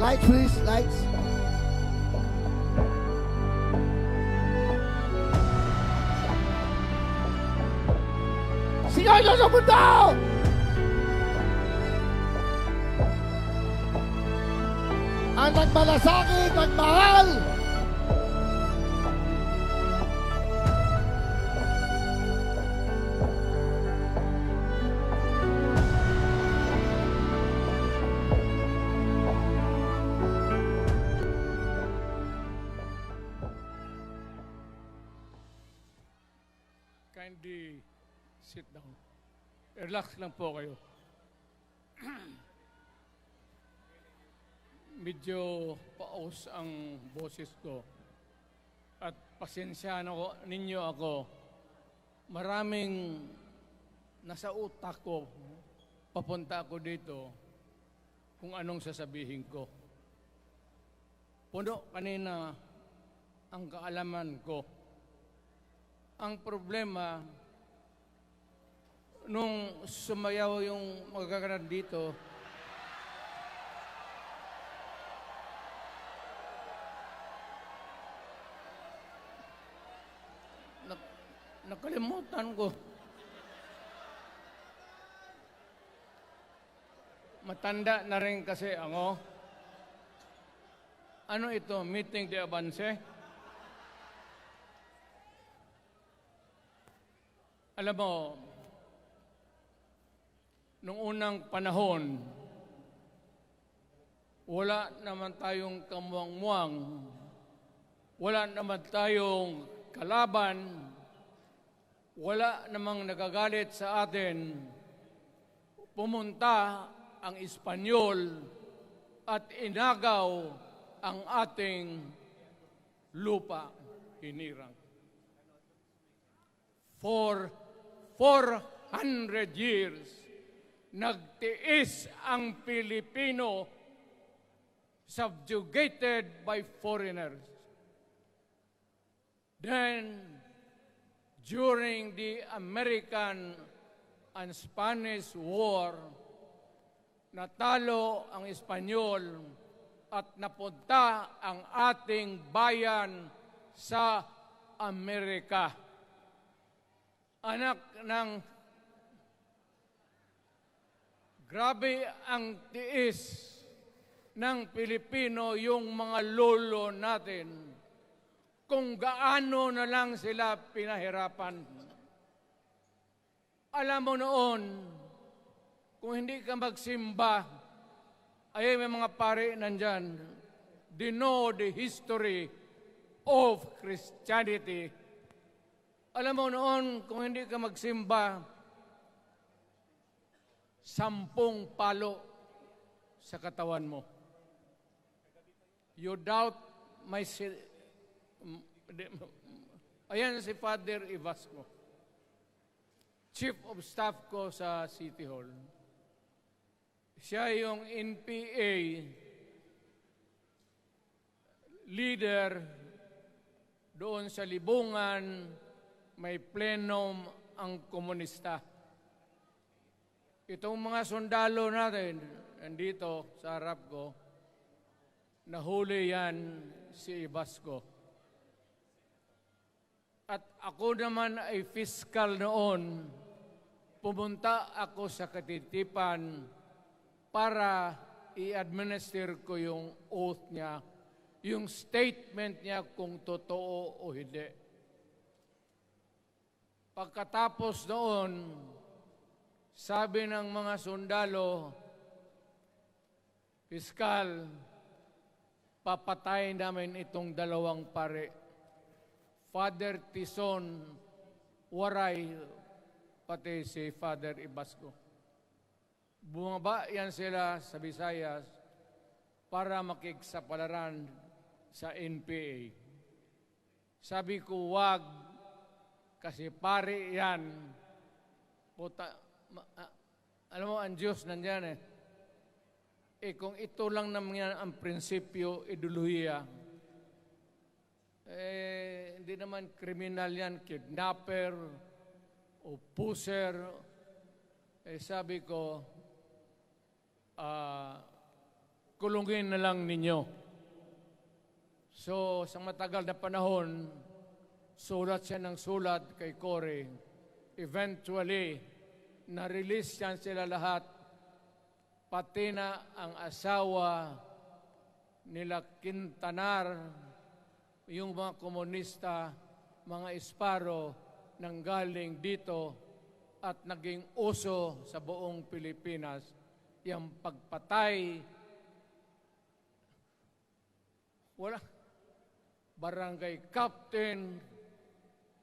Lights, please. Lights. Sigaw nyo sa mundo! Ang nagmalasakit, nagmahal! Kindly sit down. Relax lang po kayo. Medyo paus ang boses ko. At pasensyahan ninyo ako. Maraming nasa utak ko. Papunta ako dito kung anong sasabihin ko. Puno kanina ang kaalaman ko. Ang problema, nung sumayaw yung magkakaroon dito, nakalimutan ko. Matanda na rin kasi ako. Ano ito? Meeting de Avance? Alam mo, nung unang panahon, wala naman tayong kamuang-muang, wala naman tayong kalaban, wala namang nagagalit sa atin. Pumunta ang Espanyol at inagaw ang ating lupa, hinirang. For 400 years, nagtiis ang Pilipino subjugated by foreigners. Then, during the American and Spanish War, natalo ang Espanyol at napunta ang ating bayan sa Amerika. Anak ng grabe ang tiis ng Pilipino, yung mga lolo natin, kung gaano na lang sila pinahirapan. Alam mo noon, kung hindi ka magsimba, ay may mga pare nandyan, they know the history of Christianity. Alam mo noon, kung hindi ka magsimba, 10 palo sa katawan mo. You doubt my... Ayan si Father Ibasco, Chief of Staff ko sa City Hall. Siya yung NPA leader doon sa Libungan, may plenum ang komunista. Itong mga sundalo natin, nandito sa harap ko, nahuli yan si Ibasco. At ako naman ay fiscal noon, pumunta ako sa Katitipan para i-administer ko yung oath niya, yung statement niya kung totoo o hindi. Pagkatapos noon, sabi ng mga sundalo, Piskal, papatayin namin itong 2 pare. Father Tison, Waray, pati si Father Ibasco. Bumaba yan sila sa Visayas para makiksapalaran sa NPA. Sabi ko, wag, kasi pare yan. Puta, alam mo, ang Diyos nandyan kung ito lang naman ang prinsipyo, ideolohiya, hindi naman kriminal yan, kidnapper o pusher. Sabi ko, kulungin na lang ninyo. So, sa matagal na panahon, sulat siya ng sulat kay Cory. Eventually, na-release yan sila lahat, pati na ang asawa nila Quintanar, yung mga komunista, mga Esparo, nanggaling dito at naging uso sa buong Pilipinas, yung pagpatay. Wala. Barangay captain,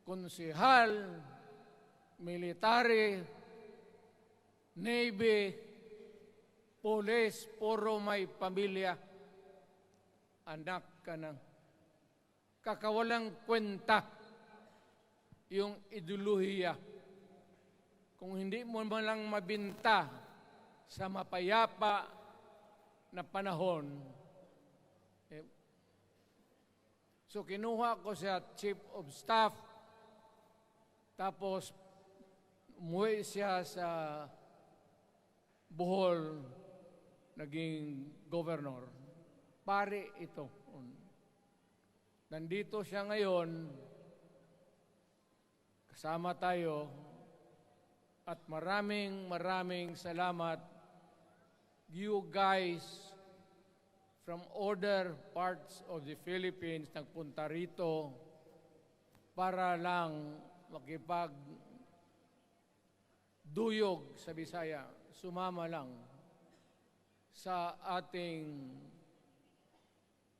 konsehal, military, navy, police, puro may pamilya. Anak ka ng kakawalang kwenta yung ideolohiya. Kung hindi mo man lang mabinta sa mapayapa na panahon, so kinuha ko siya Chief of Staff, tapos umuwi siya sa Bohol, naging governor. Pare ito. Nandito siya ngayon, kasama tayo, at maraming salamat. You guys from other parts of the Philippines nagpunta rito para lang makipagduyog sa Bisaya. Sumama lang sa ating,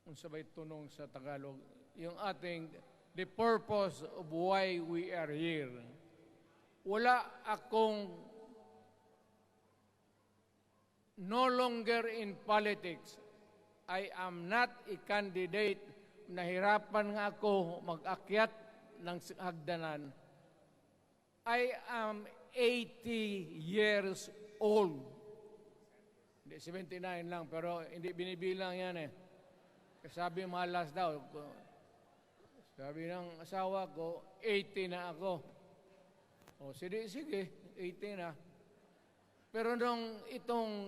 kung sabay tunong sa Tagalog, yung ating, the purpose of why we are here. Wala akong, no longer in politics. I am not a candidate. Nahirapan nga ako mag-akyat ng hagdanan. I am 80 years old. Hindi, 79 lang, pero hindi binibilang yan eh. Sabi malas daw. Sabi ng asawa ko, 80 na ako. O, sige, 80 na. Pero nung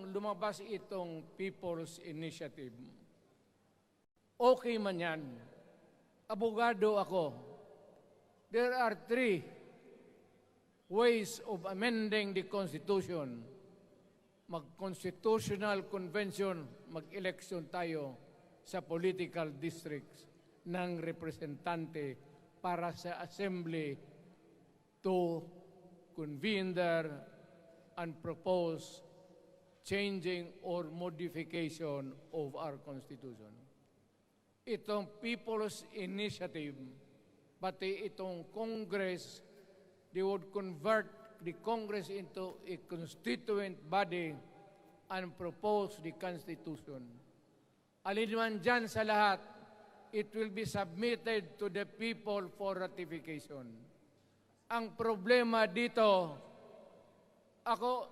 lumabas itong People's Initiative, okay man yan. Abogado ako. There are 3 ways of amending the Constitution. Mag-constitutional convention, mag-election tayo sa political districts ng representante para sa assembly to convene there and propose changing or modification of our Constitution. Itong People's Initiative, pati itong Congress, they would convert the Congress into a constituent body and propose the Constitution. Alinman dyan sa lahat, it will be submitted to the people for ratification. Ang problema dito, ako,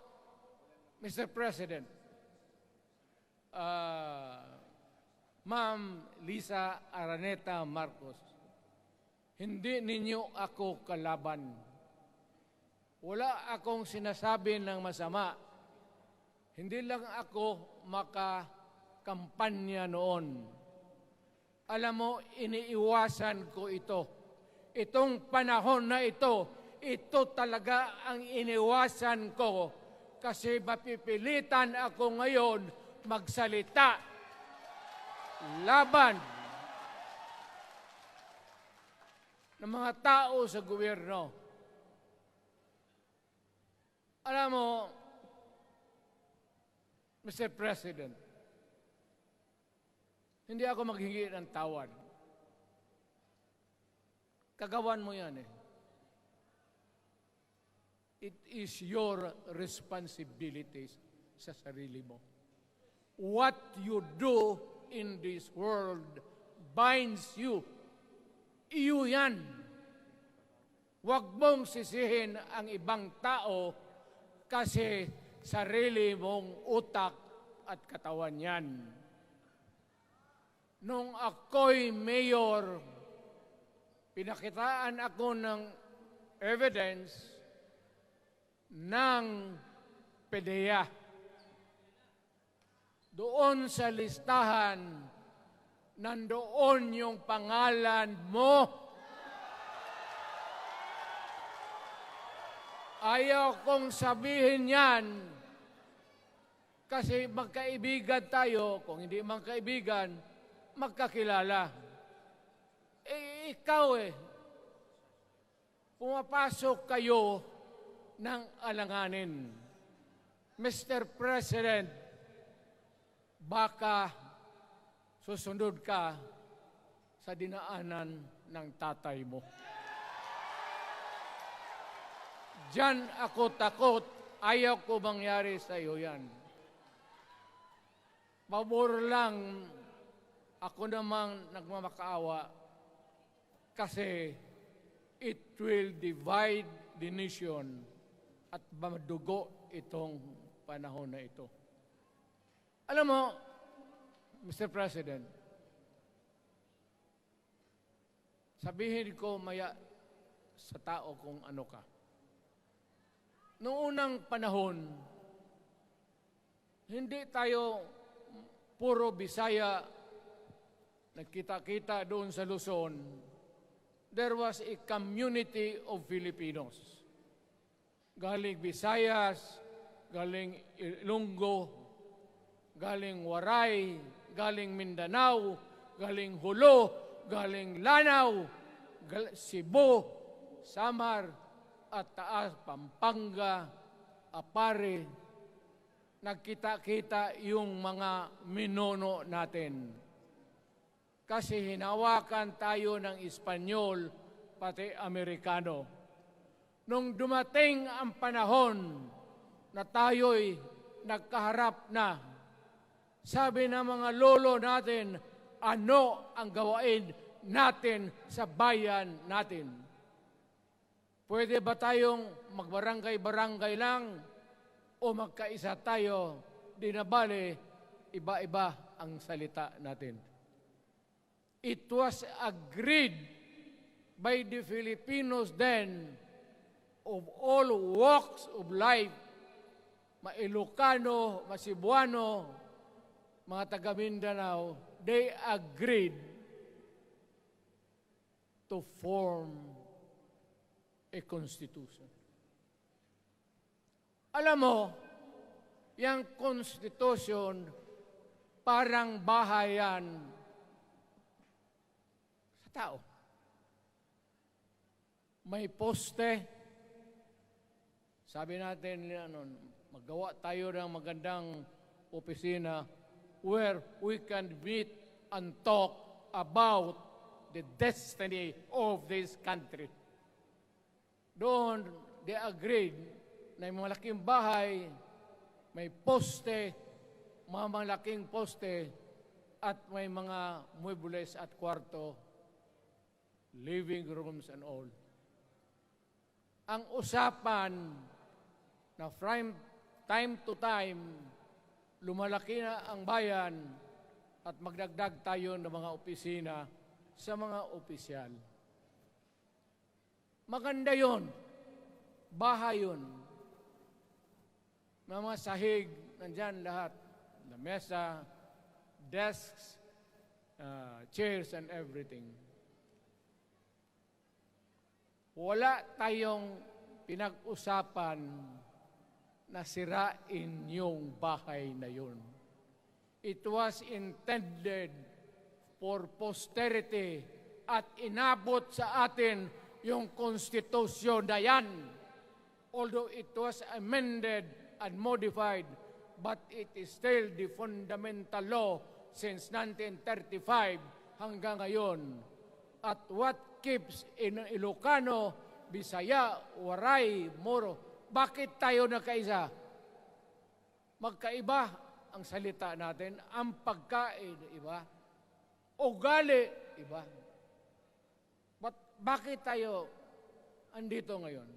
Mr. President, Ma'am Lisa Araneta Marcos, hindi ninyo ako kalaban. Wala akong sinasabi ng masama. Hindi lang ako makakampanya noon. Alam mo, iniiwasan ko ito. Itong panahon na ito talaga ang iniwasan ko kasi mapipilitan ako ngayon magsalita laban ng mga tao sa gobyerno. Alam mo, Mr. President, hindi ako maghingi ng tawad. Kagawan mo yan eh. It is your responsibilities sa sarili mo. What you do in this world binds you. Iyo yan. Huwag mong sisihin ang ibang tao kasi sarili mong utak at katawan yan. Nung ako'y mayor, pinakitaan ako ng evidence ng PDEA doon sa listahan, nandoon yung pangalan mo. Ayaw kong sabihin yan kasi magkaibigan tayo. Kung hindi magkaibigan, magkakilala. Ikaw pumapasok kayo ng alanganin. Mr. President, baka susunod ka sa dinaanan ng tatay mo. Diyan ako takot. Ayaw ko mangyari sa iyo yan. Pabor lang, ako namang nagmamakaawa kasi it will divide the nation at madugo itong panahon na ito. Alam mo, Mr. President, sabihin ko maya sa tao kung ano ka. Noong unang panahon, hindi tayo puro Bisaya, nagkita-kita doon sa Luzon. There was a community of Filipinos. Galing Visayas, galing Ilonggo, galing Waray, galing Mindanao, galing Hulo, galing Lanao, Cebu, Samar, at Taas, Pampanga, Apare. Nagkita-kita yung mga minono natin. Kasi hinawakan tayo ng Espanyol, pati Amerikano. Nung dumating ang panahon na tayo'y nagkaharap na, sabi ng mga lolo natin, ano ang gawain natin sa bayan natin? Pwede ba tayong magbarangay-barangay lang o magkaisa tayo? Di na bale, iba-iba ang salita natin. It was agreed by the Filipinos then of all walks of life, Ma-Ilocano, Ma-Cebuano, mga taga Mindanao, they agreed to form a constitution. Alam mo, yung constitution parang bahayan sa tao. May poste. Sabi natin, maggawa tayo ng magandang opisina where we can meet and talk about the destiny of this country. Doon, they agreed na yung malaking bahay, may poste, mga malaking poste, at may mga muebles at kwarto, living rooms and all. Ang usapan na from time to time, lumalaki na ang bayan at magdagdag tayo ng mga opisina sa mga opisyal. Maganda yun. Bahay yun. Mga sahig, nandyan lahat. The mesa, desks, chairs, and everything. Wala tayong pinag-usapan na sirain yung bahay na yun. It was intended for posterity at inabot sa atin yung konstitusyon na yan. Although it was amended and modified, but it is still the fundamental law since 1935 hanggang ngayon. At what keeps in Ilocano, Bisaya, Waray, Moro, bakit tayo nagkaisa? Magkaiba ang salita natin, ang pagkain, iba. Ugali, iba. Bakit tayo andito ngayon?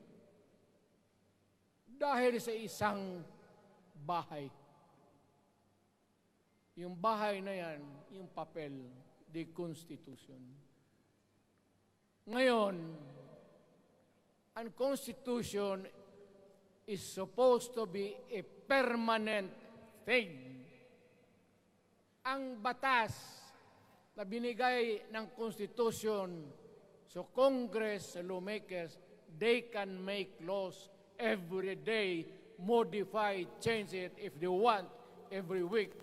Dahil sa isang bahay. Yung bahay na yan, yung papel, the Constitution. Ngayon, ang Constitution is supposed to be a permanent thing. ang batas na binigay ng Constitution sa Congress, sa lawmakers, they can make laws every day, modify, change it if they want every week.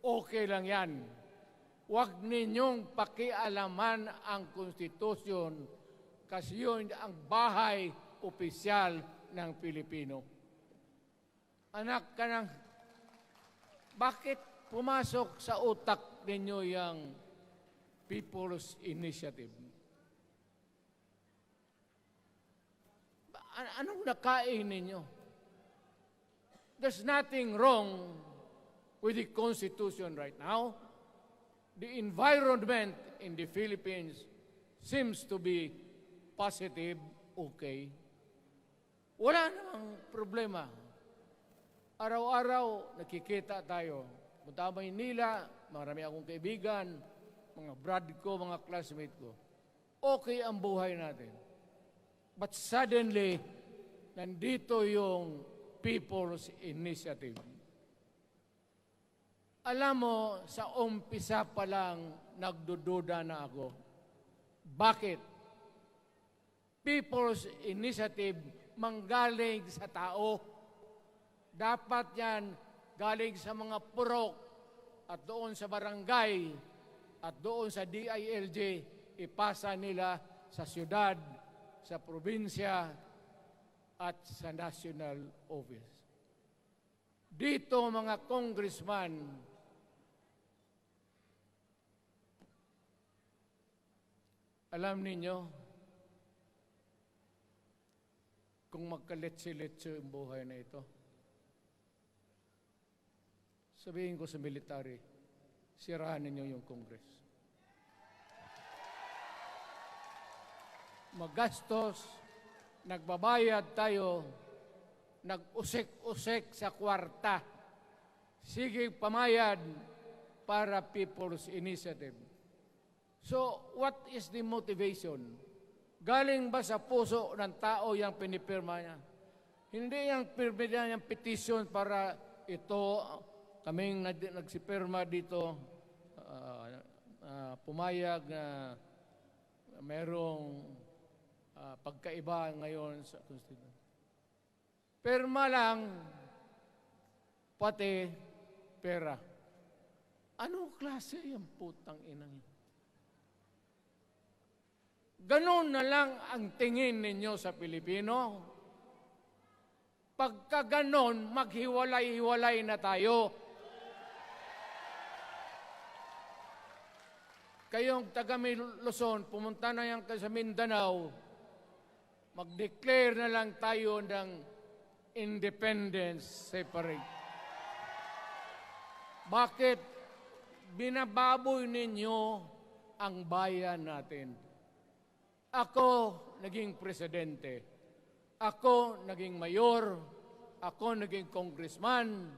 Okay lang yan. Huwag ninyong pakialaman ang Constitution kasi yun ang bahay opisyal ng Pilipino. Anak ka ng, bakit pumasok sa utak ninyo yung People's Initiative? Anong nakain ninyo? There's nothing wrong with the Constitution right now. The environment in the Philippines seems to be positive, okay. Wala namang problema. Araw-araw, nakikita tayo. Punta Maynila, marami akong kaibigan, mga brad ko, mga classmate ko. Okay ang buhay natin. But suddenly, nandito yung People's Initiative. Alam mo, sa umpisa pa lang, nagdududa na ako. Bakit? People's Initiative manggaling sa tao. Dapat yan galing sa mga purok at doon sa barangay at doon sa DILG, ipasa nila sa syudad, sa probinsya at sa national office. Dito mga congressman, alam ninyo, kung magkaletse-letse ang buhay na ito, sabihin ko sa military, sirahan ninyo yung Congress. Magastos, nagbabayad tayo, nag-usik-usik sa kwarta. Sige pamayad para People's Initiative. So, what is the motivation? Galing ba sa puso ng tao yung pinipirma niya? Hindi yung pirma niya yung petition para ito, kaming nagsipirma dito, pumayag na merong pagkaiba ngayon sa Constitution. Pirma lang, pati pera. Anong klase yung putang inang yun? Ganon na lang ang tingin ninyo sa Pilipino. Pagka ganon, maghiwalay-hiwalay na tayo. Kayong taga Luzon, pumunta na yan sa Mindanao, mag-declare na lang tayo ng independence separate. Bakit binababoy ninyo ang bayan natin? Ako naging presidente. Ako naging mayor. Ako naging congressman.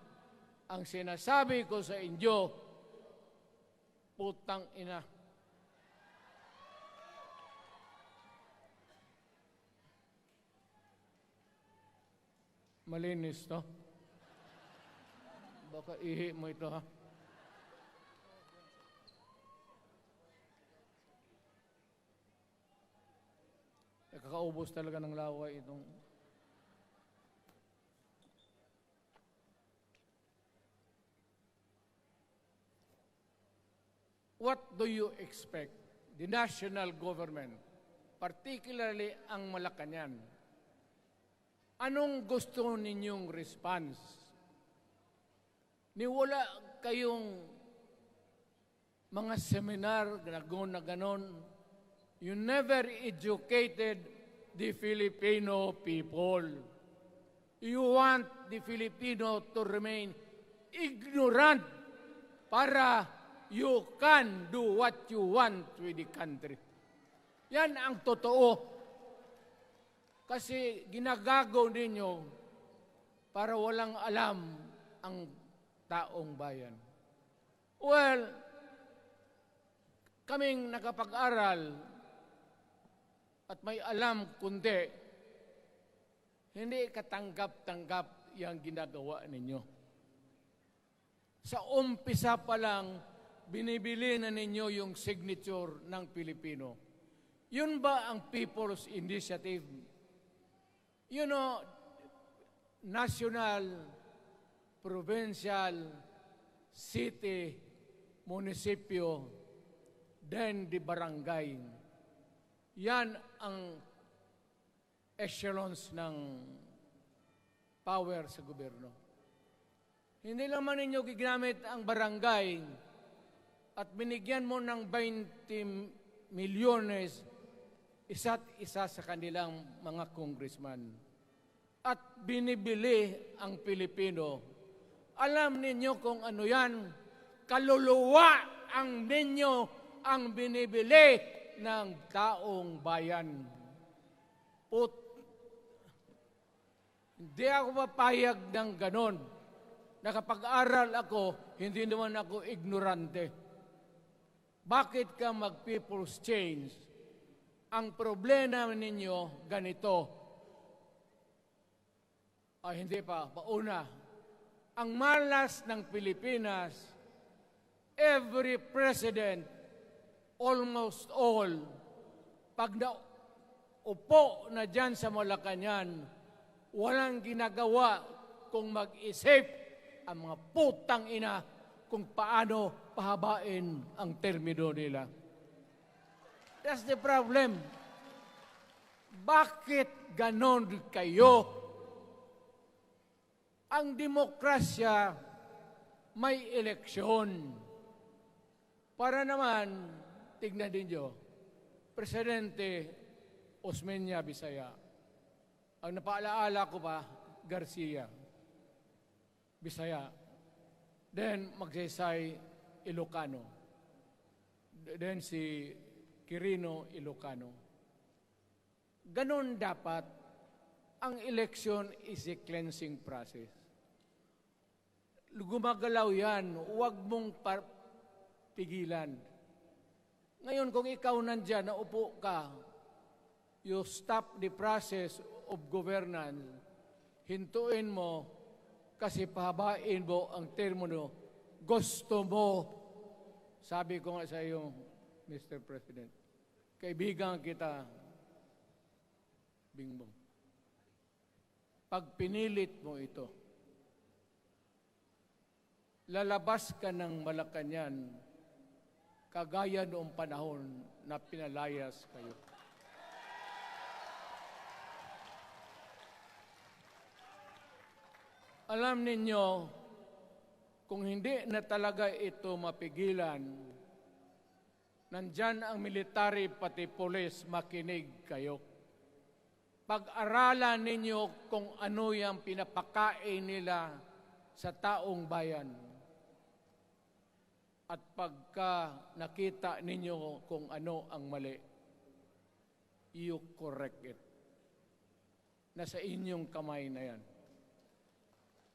Ang sinasabi ko sa inyo, putang ina. Malinis to. Baka ihi mo ito ha. Kakaubos talaga ng laway itong... What do you expect? The national government, particularly ang Malacanang, anong gusto ninyong response? Niwala kayong mga seminar na ganon. You never educated the Filipino people. You want the Filipino to remain ignorant para you can do what you want with the country. Yan ang totoo. Kasi ginagago ninyo para walang alam ang taong bayan. Well, kaming nakapag-aral at may alam kundi, hindi katanggap-tanggap yung ginagawa ninyo. Sa umpisa pa lang, binibili na ninyo yung signature ng Pilipino. Yun ba ang People's Initiative? You know, national, provincial, city, munisipyo, then the barangay. Yan ang echelons ng power sa gobyerno. Hindi naman ninyo gigamit ang barangay at binigyan mo ng 20 milyones isa't isa sa kanilang mga congressman. At binibili ang Pilipino. Alam ninyo kung ano yan? Kaluluwa ang ninyo ang binibili ng taong bayan. Hindi ako mapayag ng ganon. Nakapag-aral ako, hindi naman ako ignorante. Bakit ka mag-people's change? Ang problema ninyo, ganito. Hindi pa, pauna. Ang malas ng Pilipinas, every president, almost all, pag naupo na dyan sa Malacanang, walang ginagawa kung mag-isip ang mga putang ina kung paano pahabain ang termino nila. That's the problem. Bakit ganon kayo? Ang demokrasya may eleksyon. Para naman, tignan ninyo, Presidente Osmeña Bisaya. Ang napaalaala ko pa, Garcia Bisaya. Then Magsaysay Ilocano. Then si Quirino Ilocano. Ganon dapat. Ang election is a cleansing process. Gumagalaw yan. Huwag mong pigilan. Ngayon, kung ikaw nandyan, naupo ka, you stop the process of governance, hintuin mo, kasi pahabain mo ang termino, gusto mo. Sabi ko nga sa iyo, Mr. President, kaibigan kita, Bingbong. Pag pinilit mo ito, lalabas ka ng Malacanang kagaya noong panahon na pinalayas kayo. Alam ninyo, kung hindi na talaga ito mapigilan, nandyan ang military pati polis, makinig kayo. Pag-aralan ninyo kung ano yung pinapakain nila sa taong bayan. At pagka nakita ninyo kung ano ang mali, you correct it. Nasa inyong kamay na yan.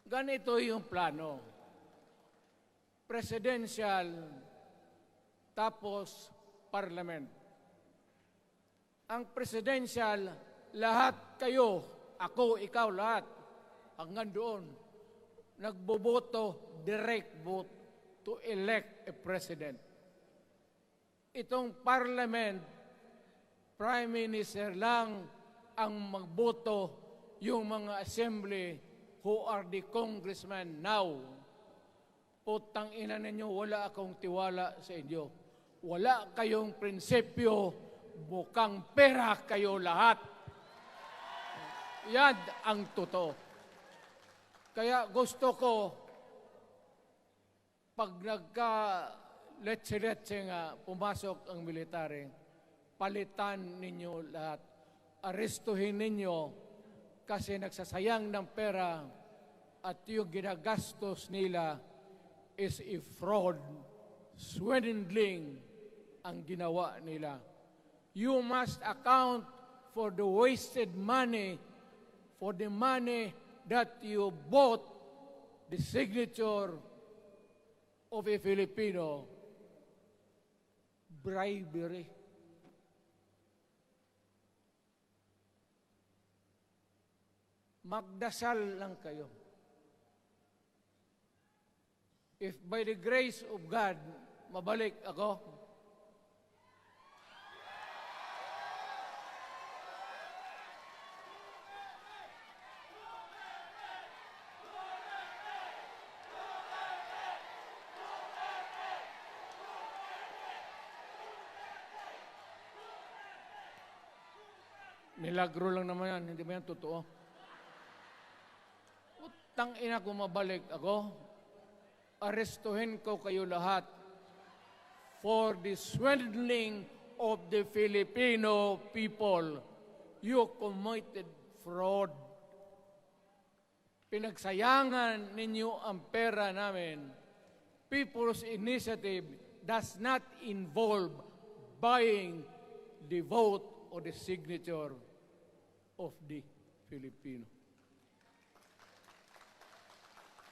Ganito yung plano. Presidential, tapos parliament. Ang presidential, lahat kayo, ako, ikaw, lahat, hanggang doon, nagboboto, direct vote to elect a president. Itong parliament, prime minister lang ang magboto, yung mga assembly who are the congressmen now. Putang ina ninyo, wala akong tiwala sa inyo. Wala kayong prinsipyo, bukang pera kayo lahat. Yan ang totoo. Kaya gusto ko, pag nagka-letse-letse nga, pumasok ang military, palitan ninyo lahat. Arestuhin ninyo kasi nagsasayang ng pera at yung ginagastos nila is a fraud, swindling ang ginawa nila. You must account for the wasted money, for the money that you bought the signature of a Filipino. Bribery. Magdasal lang kayo. if by the grace of God, mabalik ako, milagro lang naman yan, hindi ba yan totoo? Utang ina kung mabalik ako, arestuhin ko kayo lahat for the swindling of the Filipino people. You committed fraud. Pinagsayangan ninyo ang pera namin. People's Initiative does not involve buying the vote or the signature of the Filipino.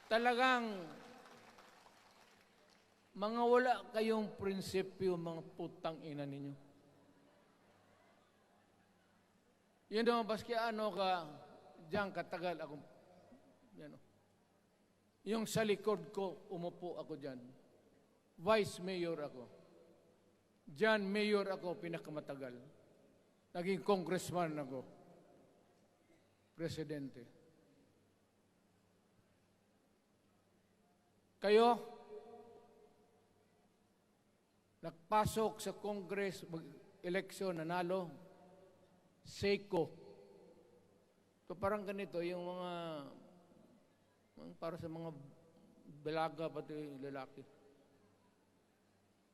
Talagang mga wala kayong prinsipyo, mga putang ina ninyo. Yun naman, baski ano ka, diyan katagal ako, yan o. Yung sa likod ko, umupo ako diyan. Vice Mayor ako. Diyan, Mayor ako, pinakamatagal. Naging congressman ako. Presidente. Kayo, nagpasok sa Congress, eleksyon, nanalo, Seiko. So parang ganito, yung mga, para sa mga balaga, pati lalaki.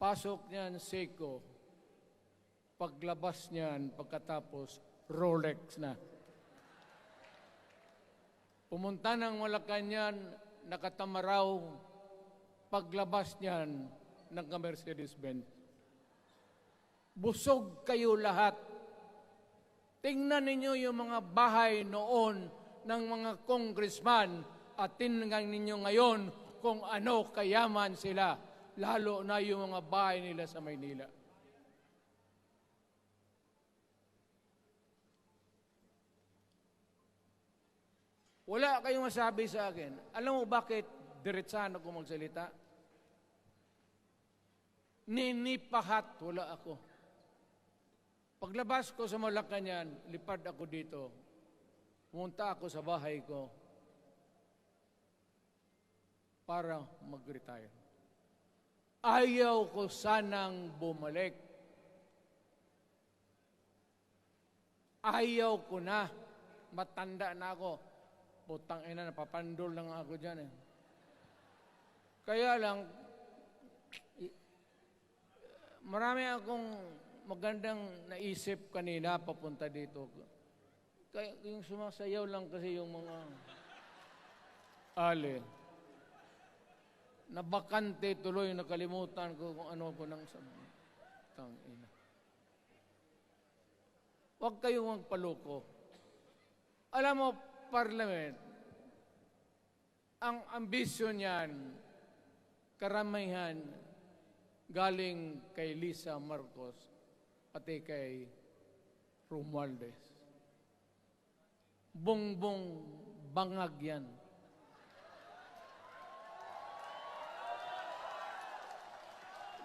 Pasok niyan, Seiko. Paglabas niyan, pagkatapos, Rolex na. Pumunta ng Malacanang, nakatamaraw, paglabas niyan, nagka-Mercedes-Benz. Busog kayo lahat. Tingnan ninyo yung mga bahay noon ng mga congressman at tingnan ninyo ngayon kung ano kayaman sila, lalo na yung mga bahay nila sa Maynila. Wala kayong masabi sa akin. Alam mo bakit diretsahan ako magsalita? Ninipahat, wala ako. Paglabas ko sa Malacanang, lipad ako dito. Pumunta ako sa bahay ko para mag-retire. Ayaw ko sanang bumalik. Ayaw ko na. Matanda na ako. Putang ina, napapandol lang ako dyan eh. Kaya lang, marami akong magandang naisip kanina papunta dito. Kaya yung sumasayaw lang kasi yung mga ali. Nabakante tuloy, nakalimutan ko kung ano ko nang tang ina. Huwag kayong magpaloko. Alam mo, Parliament, ang ambisyon niyan, karamihan, galing kay Lisa Marcos, pati kay Romualdez. Bongbong bangag yan.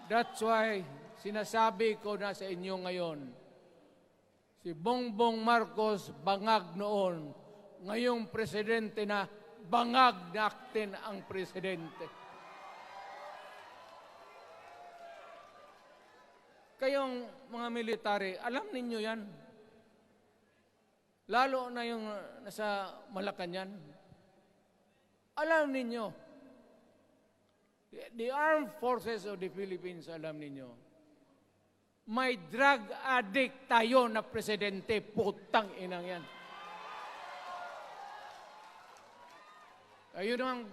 That's why, sinasabi ko na sa inyo ngayon, si Bongbong Marcos bangag noon, ngayong presidente na, bangag natin ang presidente. Kayong mga military, alam ninyo yan. Lalo na yung nasa Malacanang. Alam ninyo. The Armed Forces of the Philippines, alam ninyo. May drug addict tayo na presidente, putang inang yan. Ayun ang,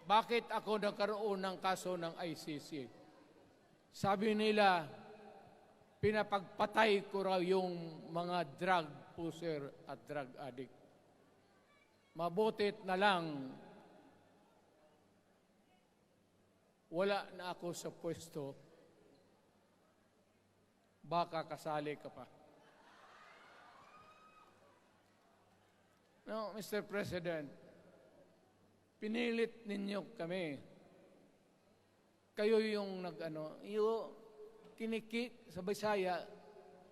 bakit ako nagkaroon ng kaso ng ICC? Sabi nila, pinapagpatay ko raw yung mga drug pusher at drug addict. Mabutit na lang, wala na ako sa pwesto, baka kasali ka pa. No, Mr. President, pinilit ninyo kami kayo yung sa Bisaya,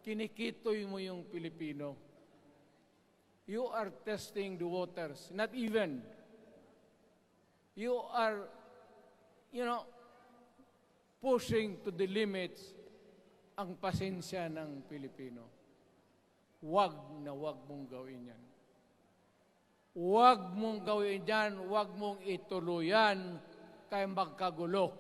kinikitoy mo yung Pilipino. You are testing the waters. Not even. You are, pushing to the limits ang pasensya ng Pilipino. Wag mong gawin yan. Wag mong gawin yan, wag mong ituluyan kaya magkagulo.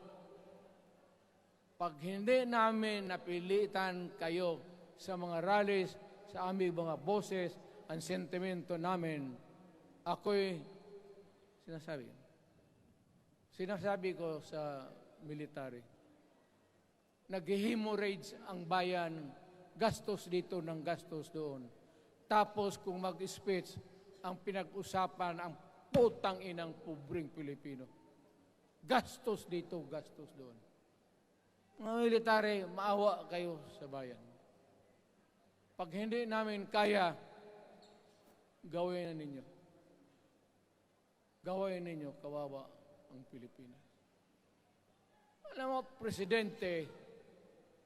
Pag hindi namin napilitan kayo sa mga rallies, sa aming mga boses, ang sentimento namin, ako'y sinasabi ko sa military, nag-hemorrhage ang bayan, gastos dito ng gastos doon. Tapos kung mag-speech, ang pinag-usapan ang putang inang pobreng Pilipino. Gastos dito, gastos doon. Mga military, maawa kayo sa bayan. Pag hindi namin kaya, gawin na ninyo. Gawin ninyo, kawawa ang Pilipinas. Alam mo, presidente,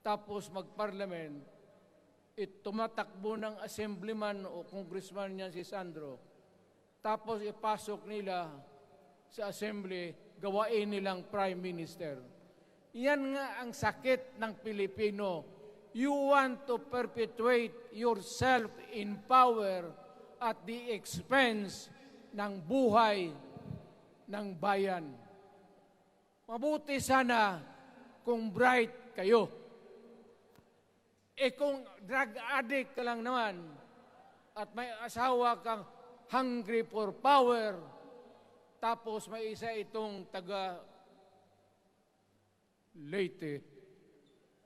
tapos mag-parliament, tumatakbo ng assemblyman o congressman niya si Sandro, tapos ipasok nila sa assembly, gawain nilang prime minister. Yan nga ang sakit ng Pilipino. You want to perpetuate yourself in power at the expense ng buhay ng bayan. Mabuti sana kung bright kayo. Kung drug addict ka lang naman at may asawa kang hungry for power, tapos may isa itong taga Leyte,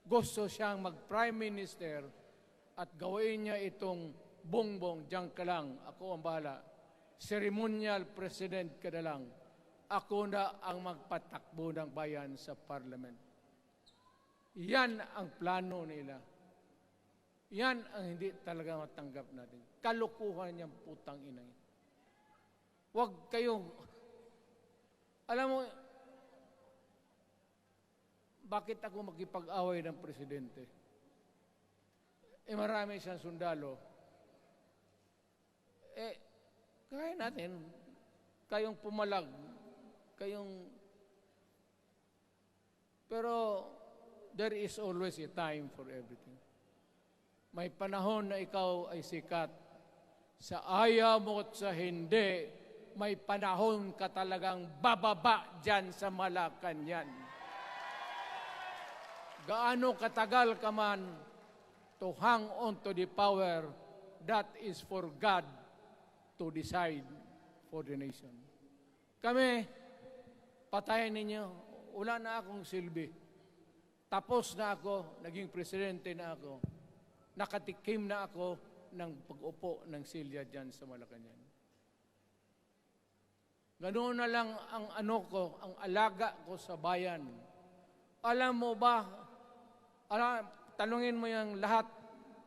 gusto siyang mag-prime minister at gawin niya itong bongbong, diyan ka lang, ako ang bahala. Ceremonial president ka na lang. Ako na ang magpatakbo ng bayan sa parliament. Yan ang plano nila. Yan ang hindi talaga matanggap natin. Kalukuhan niyang putang ina. Huwag kayong, alam mo, bakit ako makipag-away ng presidente? Marami siyang sundalo. Kaya natin, kayong pumalag, pero there is always a time for everything. May panahon na ikaw ay sikat. Sa ayaw mo at sa hindi, may panahon ka talagang bababa dyan sa Malacanang. Gaano katagal ka man to hang on to the power, that is for God to decide for the nation. Kami, patayin ninyo, wala na akong silbi. Tapos na ako, naging presidente na ako. Nakatikim na ako ng pag-upo ng silya dyan sa Malacanang. Ganoon na lang ang ang alaga ko sa bayan. Alam mo ba, tanungin mo yung lahat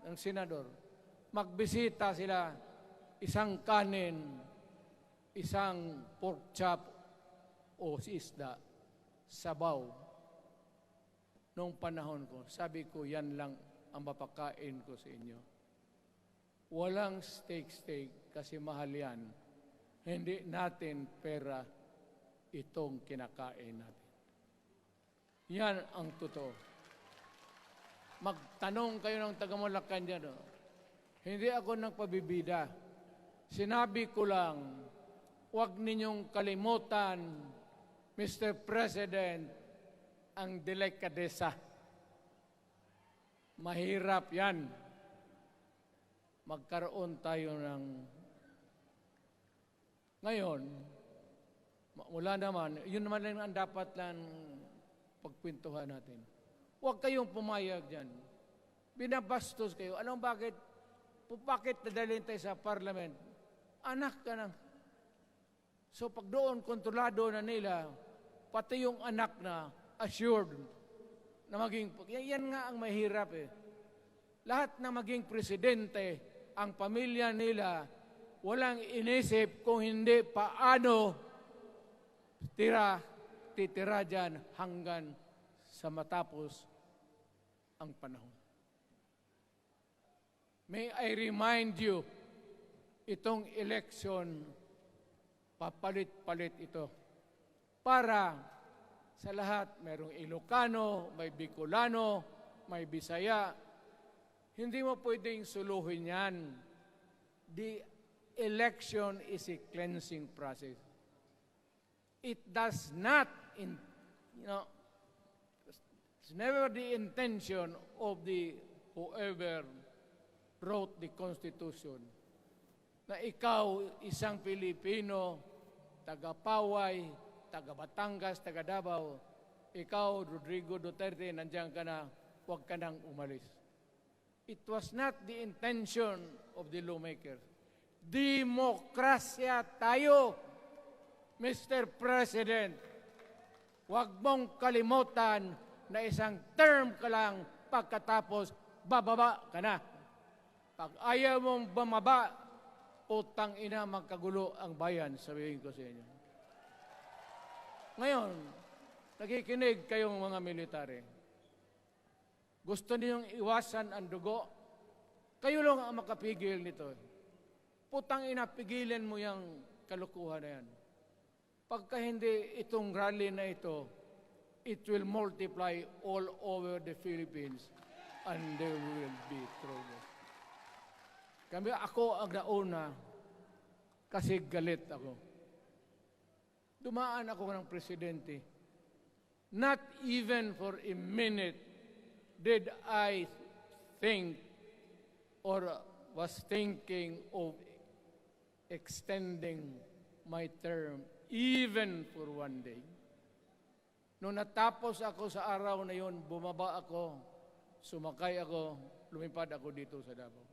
ng senador, magbisita sila, isang kanin, isang pork chop o isda, sabaw. Noong panahon ko, sabi ko, yan lang ang mapakain ko sa inyo. Walang steak kasi mahal yan. Hindi natin pera itong kinakain natin. Yan ang totoo. Magtanong kayo ng taga-Malacan dyan. Hindi ako nagpabibida. Sinabi ko lang, huwag ninyong kalimutan, Mr. President, ang delikadesa. Mahirap yan. Magkaroon tayo ng... Ngayon, wala naman, yun naman lang ang dapat lang pagpintuhan natin. Huwag kayong pumayag dyan. Binabastos kayo. Alam bakit? Bakit nadalhin tayo sa parliament? Anak ka na. So pag doon, kontrolado na nila, pati yung anak na assured na maging... Yan nga ang mahirap eh. Lahat na maging presidente, ang pamilya nila, walang inisip kung hindi paano titira dyan hanggang sa matapos ang panahon. May I remind you, itong election, papalit-palit ito. Para sa lahat, mayroong Ilocano, may Bicolano, may Bisaya. Hindi mo pwedeng suluhin yan. The election is a cleansing process. It does not, it's never the intention of the whoever wrote the Constitution na ikaw, isang Pilipino, taga-Paway, taga-Batangas, taga-Davao, ikaw, Rodrigo Duterte, nandiyan ka na, huwag ka nang umalis. It was not the intention of the lawmakers. Demokrasya tayo, Mr. President. Huwag mong kalimutan na isang term ka lang pagkatapos bababa ka na. Pag ayaw mong bumaba, utang ina magkagulo ang bayan, sabihin ko sa inyo. Ngayon, nakikinig kayong mga military. Gusto niyong iwasan ang dugo? Kayo lang ang makapigil nito. Putang ina, pigilan mo yung kalukuhan na yan. Pagka hindi itong rally na ito, it will multiply all over the Philippines and there will be trouble. Ako ang nauna kasi galit ako. Dumaan ako ng presidente. Not even for a minute did I think or was thinking of extending my term even for one day. Nung natapos ako sa araw na yon, bumaba ako, sumakay ako, lumipad ako dito sa Davao.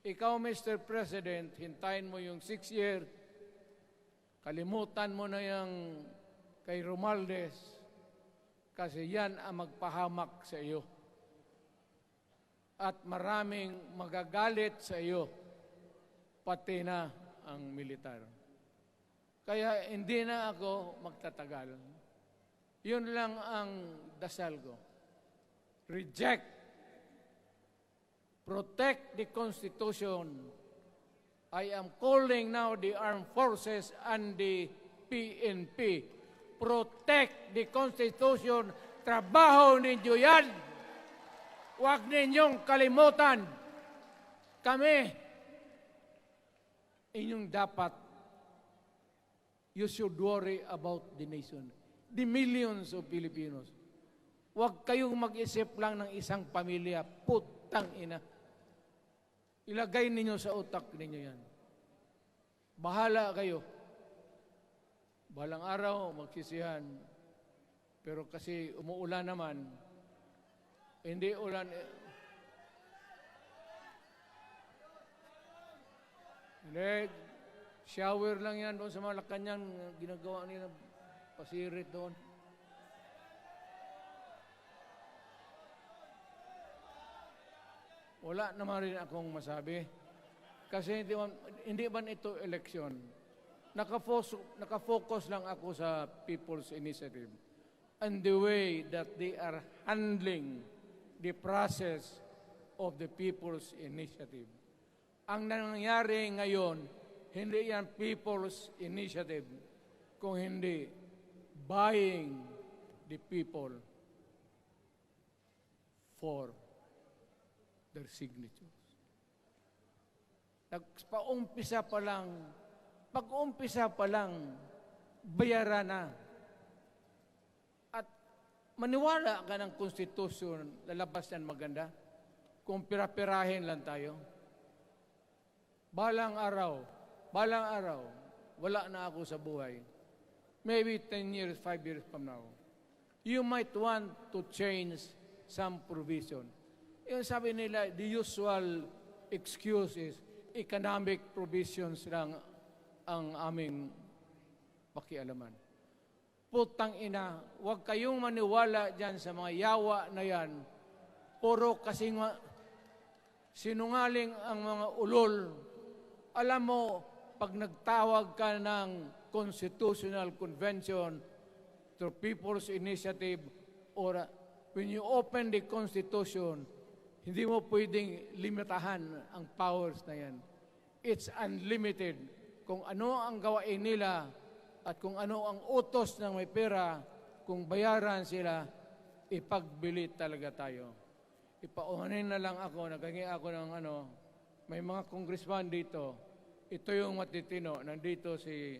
Ikaw, Mr. President, hintayin mo yung 6 year, kalimutan mo na yung kay Romualdez, kasi yan ang magpahamak sa iyo. At maraming magagalit sa iyo, pati na ang militar. Kaya hindi na ako magtatagal. Yun lang ang dasal ko. Reject. Protect the Constitution. I am calling now the armed forces and the PNP. Protect the Constitution. Trabaho ninyo yan. Huwag ninyong kalimutan. Kami, inyong dapat, you should worry about the nation. The millions of Filipinos. Huwag kayong mag-isip lang ng isang pamilya. Putang ina. Ilagay ninyo sa utak ninyo yan. Bahala kayo. Balang araw, magsisihan. Pero kasi umuulan naman, hindi ulan. Hindi, shower lang yan doon sa Malacanang, ginagawa nila, pasirit doon. Wala naman rin akong masabi. Kasi hindi man ito eleksyon. Nakafocus lang ako sa People's Initiative and the way that they are handling the process of the People's Initiative. Ang nangyayari ngayon, hindi yan People's Initiative, kung hindi buying the people for their signatures. Pag-umpisa pa lang, bayaran na. At maniwala ka ng konstitusyon, lalabas yan maganda, kung pira-pirahin lang tayo. Balang araw, wala na ako sa buhay. Maybe 10 years, 5 years from now. You might want to change some provision. Yung sabi nila, the usual excuse is economic provisions lang ang aming pakialaman. Putang ina, huwag kayong maniwala dyan sa mga yawa na yan. Puro kasi sinungaling ang mga ulol. Alam mo, pag nagtawag ka ng Constitutional Convention through People's Initiative, or when you open the Constitution, hindi mo pwedeng limitahan ang powers na yan. It's unlimited. Kung ano ang gawain nila at kung ano ang utos ng may pera, kung bayaran sila, ipagbili talaga tayo. Ipauhanin na lang ako, naghingi ako ng may mga congressman dito. Ito yung matitino. Nandito si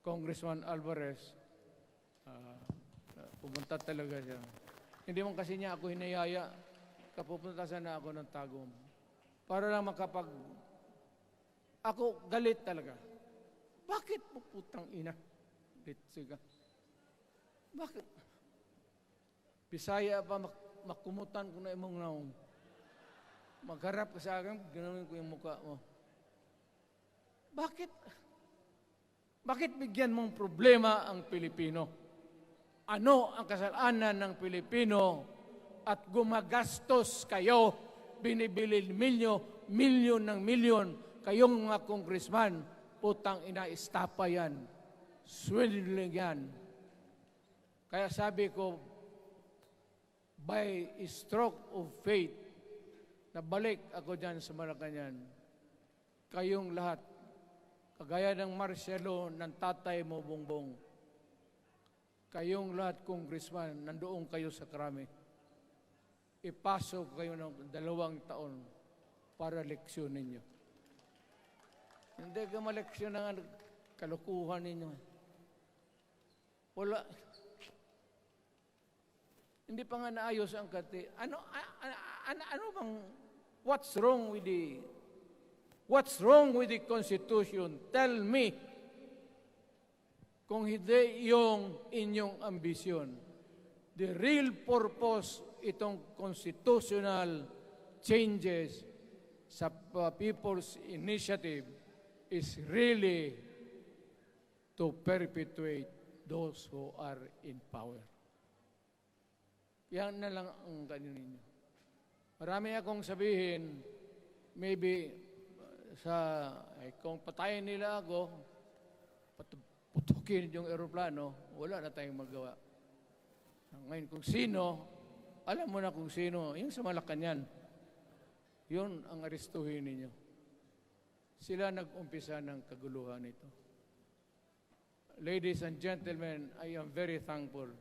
Congressman Alvarez. Pumunta talaga siya. Hindi man kasi niya ako hinayaya. Kapupunta sana ako ng Tagum. Para lang ako galit talaga. Bakit po putang ina? Siga. Bakit? Bisaya pa makumutan ko na imong naong. Magharap ka sa akin, ganoon ko yung mukha mo. Bakit? Bakit bigyan mong problema ang Pilipino? Ano ang kasalanan ng Pilipino at gumagastos kayo, binibili milyon ng milyon, kayong mga congressman, putang ina, istapa yan. Swindling yan. Kaya sabi ko, by stroke of faith, nabalik ako dyan sa Malacanang. Kayong lahat, kagaya ng Marcelo, ng tatay mo, Bongbong, kayong lahat, congressman, nandoon kayo sa Krami. Ipasok kayo ng 2 taon para leksyon ninyo. Hindi ka maleksyon ng kalukuhan ninyo. Wala. Hindi pa nga naayos ang kati. Ano bang, what's wrong with the Constitution? Tell me. Kung hindi yung inyong ambisyon. The real purpose itong constitutional changes sa People's Initiative is really to perpetuate those who are in power. Yan na lang ang ganyan ninyo. Marami akong sabihin, maybe kung patayin nila ako, putukin yung eroplano, wala na tayong magawa. Ngayon, kung sino, alam mo na kung sino, yung sa Malacanang, yun ang aristuhin ninyo. Sila nag-umpisa ng kaguluhan ito. Ladies and gentlemen, I am very thankful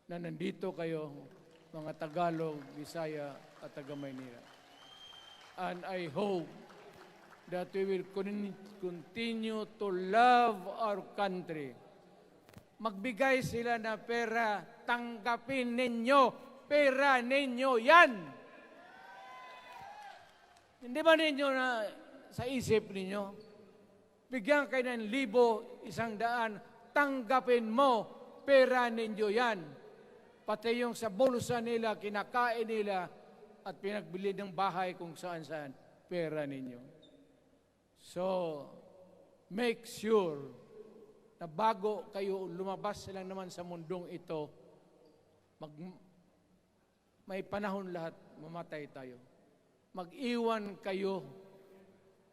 na nandito kayo, mga Tagalog, Bisaya, at taga-Maynila. And I hope that we will continue to love our country. Magbigay sila na pera, tanggapin ninyo, pera ninyo yan. Hindi ba ninyo na sa isip ninyo? Bigyan kayo ng 1,000, 100, tanggapin mo, pera ninyo yan. Pati yung sa bulsa nila, kinakain nila, at pinagbili ng bahay kung saan-saan, pera ninyo. So, make sure na bago kayo lumabas lang naman sa mundong ito, may panahon lahat, mamatay tayo. Mag-iwan kayo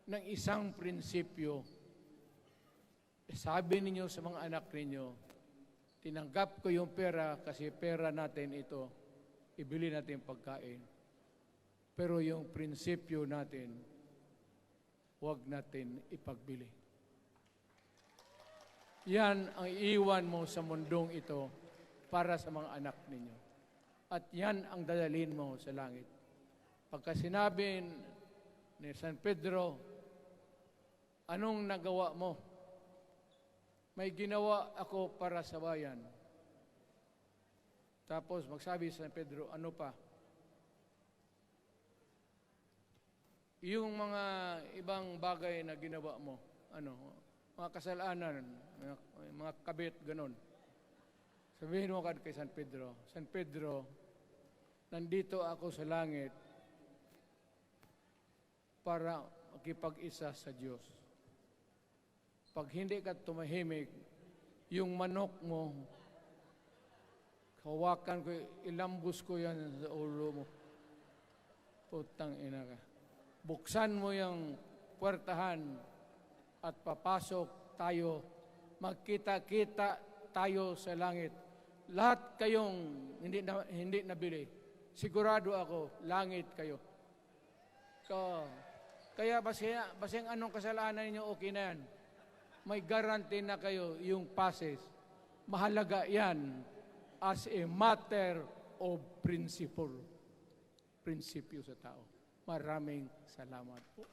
ng isang prinsipyo. Sabi ninyo sa mga anak ninyo, tinanggap ko yung pera kasi pera natin ito, ibili natin pagkain. Pero yung prinsipyo natin, huwag natin ipagbili. Yan ang iiwan mo sa mundong ito para sa mga anak ninyo. At yan ang dadalhin mo sa langit. Pagka sinabi ni San Pedro, anong nagawa mo? May ginawa ako para sa bayan. Tapos magsabi si San Pedro, ano pa? Yung mga ibang bagay na ginawa mo, mga kasalanan, mga kabit, ganon. Sabihin mo kay San Pedro, nandito ako sa langit para makipag-isa sa Diyos. Pag hindi ka tumahimik, yung manok mo, hawakan ko, ilambos ko yan sa ulo mo. Putang ina ka. Buksan mo yung puwertahan at papasok tayo, magkita-kita tayo sa langit. lahat kayong hindi nabili, sigurado ako, langit kayo. So, kaya basing anong kasalanan niyo, okay na yan. May guarantee na kayo yung passes. Mahalaga yan as a matter of principle. Prinsipyo sa tao. Maraming salamat po.